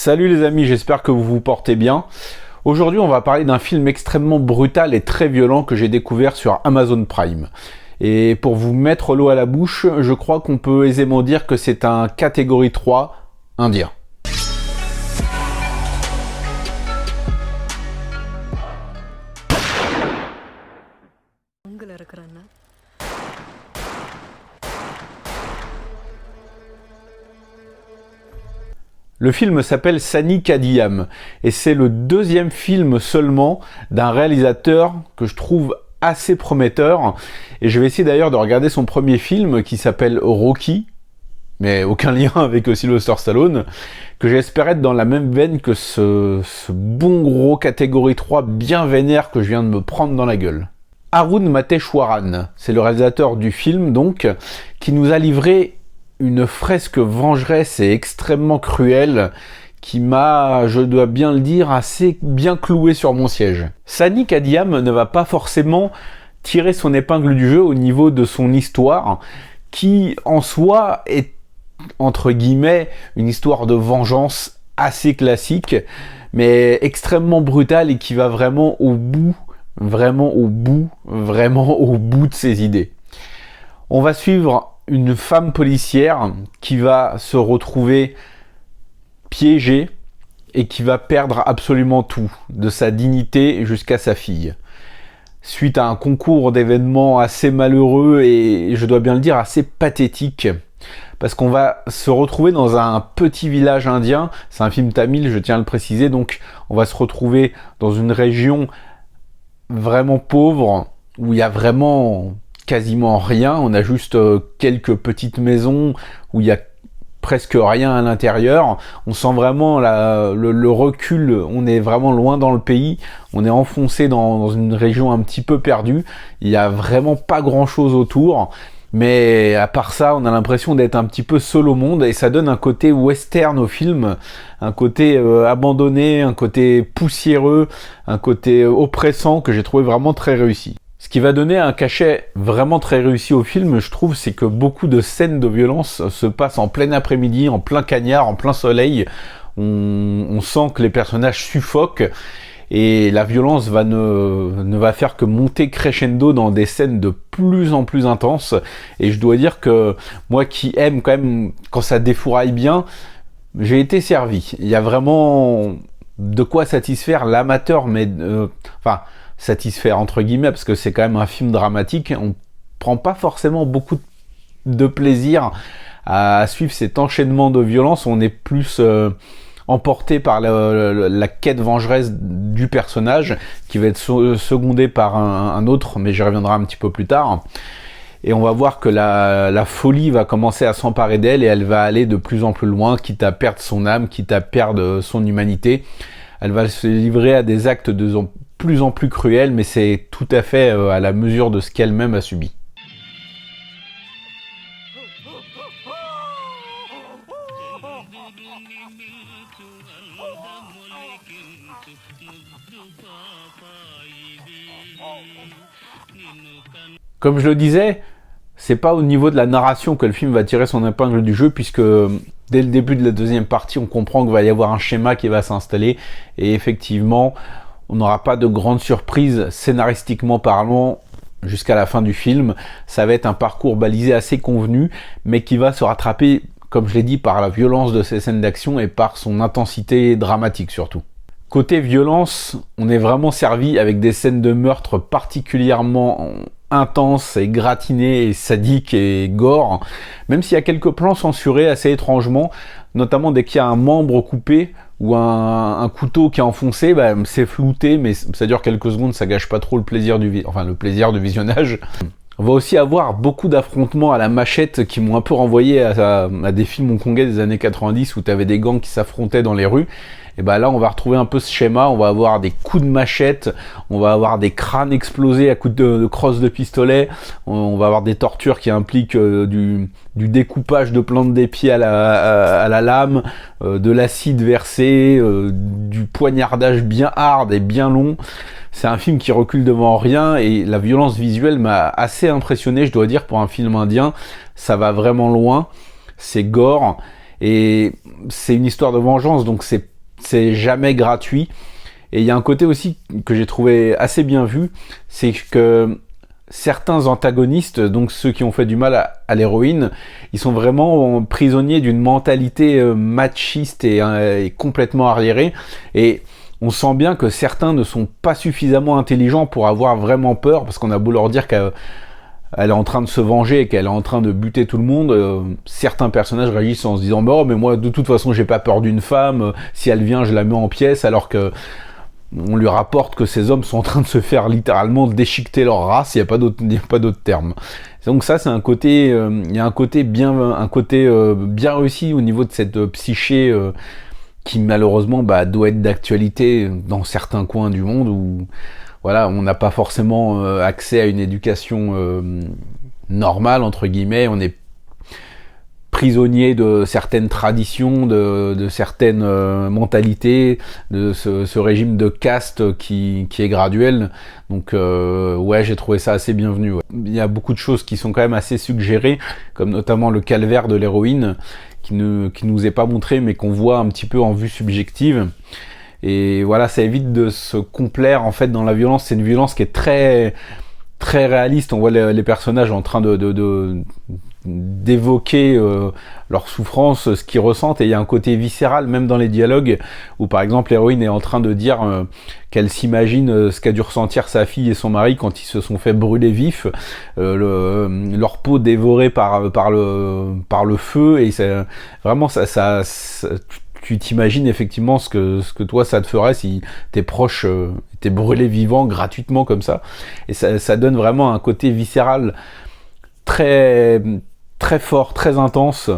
Salut les amis, j'espère que vous vous portez bien. Aujourd'hui, on va parler d'un film extrêmement brutal et très violent que j'ai découvert sur Amazon Prime. Et pour vous mettre l'eau à la bouche, je crois qu'on peut aisément dire que c'est un catégorie 3 indien. Le film s'appelle Sani Kadiyam et c'est le deuxième film seulement d'un réalisateur que je trouve assez prometteur. Et je vais essayer d'ailleurs de regarder son premier film qui s'appelle Rocky, mais aucun lien avec Sylvester Stallone, que j'espère être dans la même veine que ce bon gros catégorie 3 bien vénère que je viens de me prendre dans la gueule. Arun Mateshwaran, c'est le réalisateur du film donc, qui nous a livré une fresque vengeresse et extrêmement cruelle qui m'a, je dois bien le dire, assez bien cloué sur mon siège. Sani Kadiyam ne va pas forcément tirer son épingle du jeu au niveau de son histoire, qui en soi est, entre guillemets, une histoire de vengeance assez classique, mais extrêmement brutale et qui va vraiment au bout de ses idées. On va suivre une femme policière qui va se retrouver piégée et qui va perdre absolument tout, de sa dignité jusqu'à sa fille. Suite à un concours d'événements assez malheureux et, je dois bien le dire, assez pathétique. Parce qu'on va se retrouver dans un petit village indien, c'est un film tamil, je tiens à le préciser, donc on va se retrouver dans une région vraiment pauvre, où il y a vraiment quasiment rien, on a juste quelques petites maisons où il y a presque rien à l'intérieur. On sent vraiment le recul, on est vraiment loin dans le pays, on est enfoncé dans une région un petit peu perdue, il y a vraiment pas grand chose autour, mais à part ça, on a l'impression d'être un petit peu seul au monde et ça donne un côté western au film, un côté abandonné, un côté poussiéreux, un côté oppressant que j'ai trouvé vraiment très réussi. Ce qui va donner un cachet vraiment très réussi au film, je trouve, c'est que beaucoup de scènes de violence se passent en plein après-midi, en plein cagnard, en plein soleil. On sent que les personnages suffoquent et la violence ne va faire que monter crescendo dans des scènes de plus en plus intenses. Et je dois dire que moi qui aime quand même quand ça défouraille bien, j'ai été servi. Il y a vraiment de quoi satisfaire l'amateur, mais satisfaire entre guillemets, parce que c'est quand même un film dramatique, on prend pas forcément beaucoup de plaisir à suivre cet enchaînement de violence, on est plus emporté par la quête vengeresse du personnage, qui va être secondé par un autre, mais j'y reviendrai un petit peu plus tard. Et on va voir que la folie va commencer à s'emparer d'elle et elle va aller de plus en plus loin, quitte à perdre son âme, quitte à perdre son humanité. Elle va se livrer à des actes de plus en plus cruel, mais c'est tout à fait à la mesure de ce qu'elle-même a subi. Comme je le disais, c'est pas au niveau de la narration que le film va tirer son épingle du jeu, puisque dès le début de la deuxième partie, on comprend qu'il va y avoir un schéma qui va s'installer, et effectivement, on n'aura pas de grandes surprises scénaristiquement parlant jusqu'à la fin du film. Ça va être un parcours balisé assez convenu, mais qui va se rattraper, comme je l'ai dit, par la violence de ces scènes d'action et par son intensité dramatique surtout. Côté violence, on est vraiment servi avec des scènes de meurtre particulièrement intenses et gratinées et sadiques et gore, même s'il y a quelques plans censurés assez étrangement, notamment dès qu'il y a un membre coupé ou un couteau qui est enfoncé, c'est flouté, mais ça dure quelques secondes, ça gâche pas trop le plaisir du visionnage. On va aussi avoir beaucoup d'affrontements à la machette qui m'ont un peu renvoyé à des films hongkongais des années 90 où t'avais des gangs qui s'affrontaient dans les rues. Et là on va retrouver un peu ce schéma, on va avoir des coups de machette, on va avoir des crânes explosés à coups de crosse de pistolet, on va avoir des tortures qui impliquent du découpage de plantes d'épieu à la lame, de l'acide versé, du poignardage bien hard et bien long. C'est un film qui recule devant rien et la violence visuelle m'a assez impressionné, je dois dire, pour un film indien. Ça va vraiment loin, c'est gore et c'est une histoire de vengeance, donc c'est c'est jamais gratuit. Et il y a un côté aussi que j'ai trouvé assez bien vu, c'est que certains antagonistes, donc ceux qui ont fait du mal à l'héroïne, ils sont vraiment prisonniers d'une mentalité machiste et complètement arriérée. Et on sent bien que certains ne sont pas suffisamment intelligents pour avoir vraiment peur, parce qu'on a beau leur dire qu'elle est en train de se venger et qu'elle est en train de buter tout le monde, certains personnages réagissent en se disant oh, mais moi de toute façon j'ai pas peur d'une femme, si elle vient je la mets en pièces, alors que on lui rapporte que ces hommes sont en train de se faire littéralement déchiqueter leur race, il n'y a pas d'autre terme. Donc ça c'est un côté, il y a un côté bien réussi au niveau de cette psyché qui malheureusement doit être d'actualité dans certains coins du monde où voilà, on n'a pas forcément accès à une éducation normale entre guillemets, on est prisonnier de certaines traditions, de certaines mentalités, de ce régime de caste qui est graduel. Donc ouais, j'ai trouvé ça assez bienvenu. Ouais. Il y a beaucoup de choses qui sont quand même assez suggérées, comme notamment le calvaire de l'héroïne, qui nous est pas montré, mais qu'on voit un petit peu en vue subjective. Et voilà, ça évite de se complaire en fait dans la violence. C'est une violence qui est très très réaliste. On voit les personnages en train d'évoquer leur souffrance, ce qu'ils ressentent, et il y a un côté viscéral même dans les dialogues où par exemple l'héroïne est en train de dire qu'elle s'imagine ce qu'a dû ressentir sa fille et son mari quand ils se sont fait brûler vifs, leur peau dévorée par le feu, et c'est vraiment ça tu t'imagines effectivement ce que toi ça te ferait si tes proches étaient brûlés vivants gratuitement comme ça, et ça donne vraiment un côté viscéral très très fort, très intense.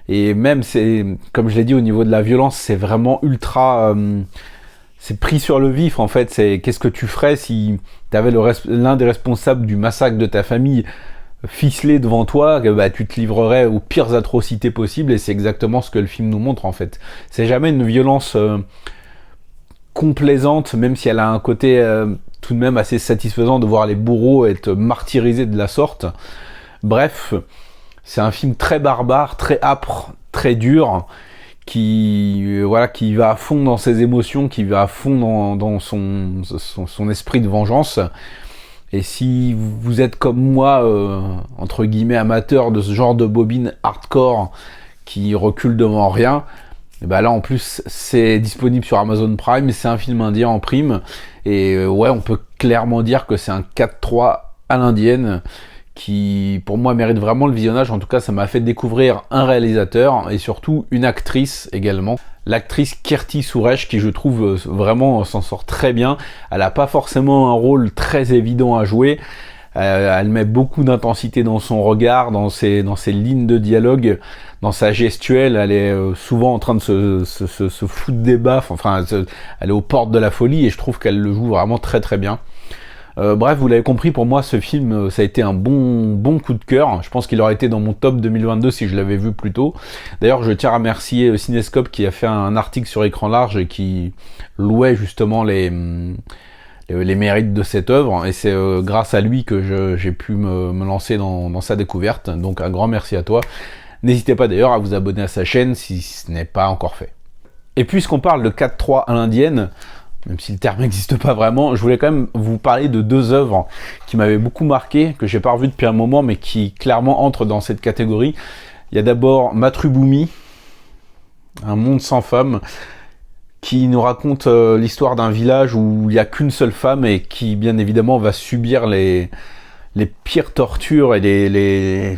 Et même c'est, comme je l'ai dit, au niveau de la violence, c'est vraiment ultra c'est pris sur le vif en fait. C'est qu'est-ce que tu ferais si t'avais l'un des responsables du massacre de ta famille ficelé devant toi, que tu te livrerais aux pires atrocités possibles, et c'est exactement ce que le film nous montre en fait. C'est jamais une violence complaisante, même si elle a un côté tout de même assez satisfaisant de voir les bourreaux être martyrisés de la sorte. Bref, c'est un film très barbare, très âpre, très dur, qui va à fond dans ses émotions, qui va à fond dans son esprit de vengeance. Et si vous êtes comme moi, entre guillemets amateur de ce genre de bobine hardcore qui recule devant rien, et là en plus c'est disponible sur Amazon Prime, c'est un film indien en prime, et ouais, on peut clairement dire que c'est un 4-3 à l'indienne qui pour moi mérite vraiment le visionnage. En tout cas, ça m'a fait découvrir un réalisateur et surtout une actrice également, l'actrice Kirti Suresh, qui je trouve vraiment s'en sort très bien. Elle n'a pas forcément un rôle très évident à jouer, elle met beaucoup d'intensité dans son regard, dans ses lignes de dialogue, dans sa gestuelle. Elle est souvent en train de se foutre des baffes, enfin elle est aux portes de la folie, et je trouve qu'elle le joue vraiment très très bien. Bref, vous l'avez compris, pour moi ce film ça a été un bon coup de cœur. Je pense qu'il aurait été dans mon top 2022 si je l'avais vu plus tôt. D'ailleurs, je tiens à remercier Cinescope qui a fait un article sur Écran Large et qui louait justement les mérites de cette œuvre, et c'est grâce à lui que j'ai pu me lancer dans sa découverte. Donc un grand merci à toi. N'hésitez pas d'ailleurs à vous abonner à sa chaîne si ce n'est pas encore fait. Et puisqu'on parle de 4-3 à l'indienne, même si le terme n'existe pas vraiment, je voulais quand même vous parler de deux œuvres qui m'avaient beaucoup marqué, que j'ai pas revues depuis un moment, mais qui clairement entrent dans cette catégorie. Il y a d'abord Matrubhumi, Un monde sans femmes, qui nous raconte l'histoire d'un village où il n'y a qu'une seule femme et qui, bien évidemment, va subir les pires tortures et les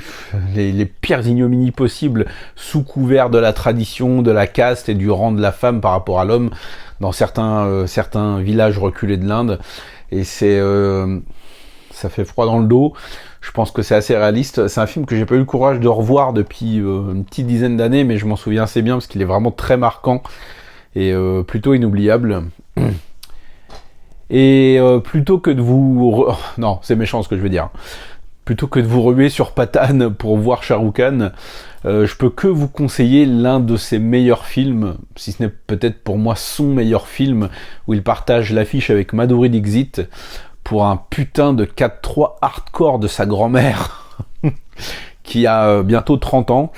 pires ignominies possibles sous couvert de la tradition, de la caste et du rang de la femme par rapport à l'homme dans certains villages reculés de l'Inde. Et ça fait froid dans le dos. Je pense que c'est assez réaliste. C'est un film que j'ai pas eu le courage de revoir depuis une petite dizaine d'années, mais je m'en souviens assez bien parce qu'il est vraiment très marquant et plutôt inoubliable. Et plutôt que de vous... Non, c'est méchant ce que je veux dire. Plutôt que de vous ruer sur Pathan pour voir Shah Rukh Khan, je peux que vous conseiller l'un de ses meilleurs films, si ce n'est peut-être pour moi son meilleur film, où il partage l'affiche avec Madhuri Dixit pour un putain de 4-3 hardcore de sa grand-mère, qui a bientôt 30 ans,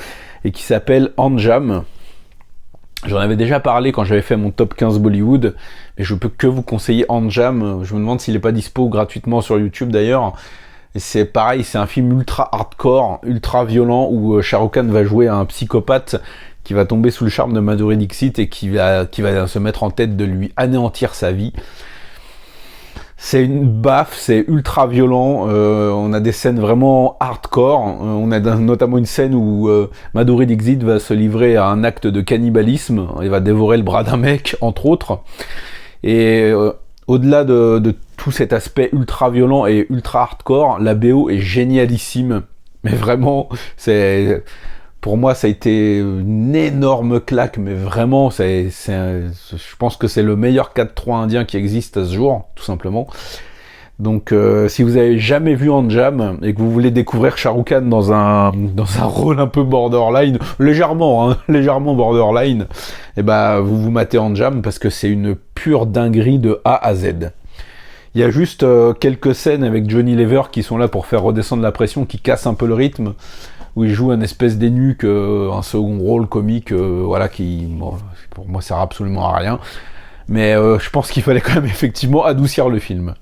et qui s'appelle Anjam. J'en avais déjà parlé quand j'avais fait mon top 15 Bollywood, mais je peux que vous conseiller Anjam. Je me demande s'il est pas dispo gratuitement sur YouTube d'ailleurs. Et c'est pareil, c'est un film ultra hardcore, ultra violent, où Shah Rukh Khan va jouer un psychopathe qui va tomber sous le charme de Madhuri Dixit et qui va se mettre en tête de lui anéantir sa vie. C'est une baffe, c'est ultra violent, on a des scènes vraiment hardcore, on a notamment une scène où Madhuri Dixit va se livrer à un acte de cannibalisme, il va dévorer le bras d'un mec, entre autres, et au-delà de tout cet aspect ultra violent et ultra hardcore, la BO est génialissime, mais vraiment, pour moi, ça a été une énorme claque, mais vraiment, je pense que c'est le meilleur 4-3 indien qui existe à ce jour, tout simplement. Donc, si vous avez jamais vu Anjam et que vous voulez découvrir Shah Rukh Khan dans un rôle un peu borderline, légèrement borderline, et ben, vous matez Anjam parce que c'est une pure dinguerie de A à Z. Il y a juste quelques scènes avec Johnny Lever qui sont là pour faire redescendre la pression, qui cassent un peu le rythme, où il joue un espèce d'énuque, un second rôle comique, voilà, qui, bon, pour moi, sert absolument à rien. Mais je pense qu'il fallait quand même effectivement adoucir le film.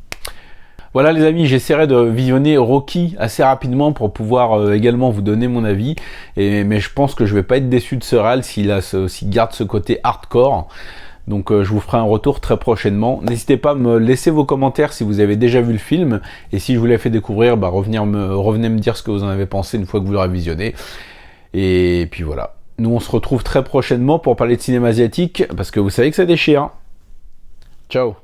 Voilà les amis, j'essaierai de visionner Rocky assez rapidement pour pouvoir également vous donner mon avis. Mais je pense que je vais pas être déçu de ce réal s'il garde ce côté hardcore. Donc je vous ferai un retour très prochainement. N'hésitez pas à me laisser vos commentaires si vous avez déjà vu le film. Et si je vous l'ai fait découvrir, bah, revenez me dire ce que vous en avez pensé une fois que vous l'aurez visionné. Et puis voilà. Nous on se retrouve très prochainement pour parler de cinéma asiatique, parce que vous savez que ça déchire. Ciao.